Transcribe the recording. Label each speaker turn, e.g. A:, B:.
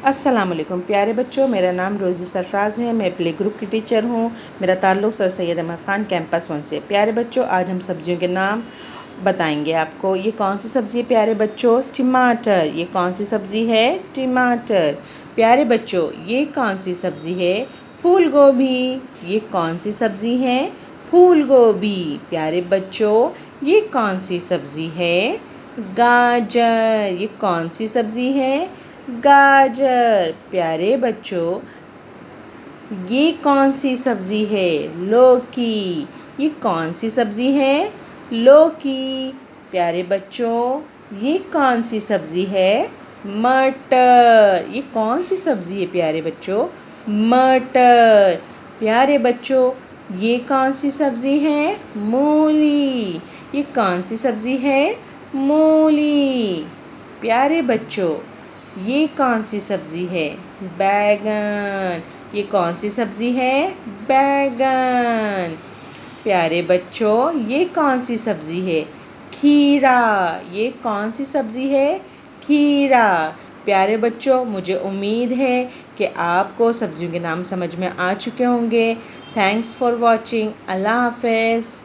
A: अस्सलाम वालेकुम प्यारे बच्चों, मेरा नाम रोज़ी सरफराज़ है। मैं प्ले ग्रुप की टीचर हूँ। मेरा ताल्लुक़ सर सैयद अहमद ख़ान कैंपस 1 से। प्यारे बच्चों, आज हम सब्जियों के नाम बताएंगे आपको। ये कौन सी सब्ज़ी है प्यारे बच्चों? टमाटर। ये कौन सी सब्ज़ी है? टमाटर। प्यारे बच्चों, ये कौन सी सब्ज़ी है? फूल गोभी। ये कौन सी सब्ज़ी है? फूल गोभी। प्यारे बच्चों, ये कौन सी सब्ज़ी है? गाजर। ये कौन सी सब्ज़ी है? गाजर। प्यारे बच्चों, ये कौन सी सब्ज़ी है? लौकी। ये कौन सी सब्ज़ी है? लौकी। प्यारे बच्चों, ये कौन सी सब्ज़ी है? मटर। ये कौन सी सब्ज़ी है प्यारे बच्चों? मटर। प्यारे बच्चों, ये कौन सी सब्ज़ी है? मूली। ये कौन सी सब्ज़ी है? मूली। प्यारे बच्चों, ये कौन सी सब्ज़ी है? बैगन। ये कौन सी सब्ज़ी है? बैगन। प्यारे बच्चों, ये कौन सी सब्ज़ी है? खीरा। ये कौन सी सब्ज़ी है? खीरा। प्यारे बच्चों, मुझे उम्मीद है कि आपको सब्ज़ियों के नाम समझ में आ चुके होंगे। Thanks for watching. अल्लाह हाफ़िज़।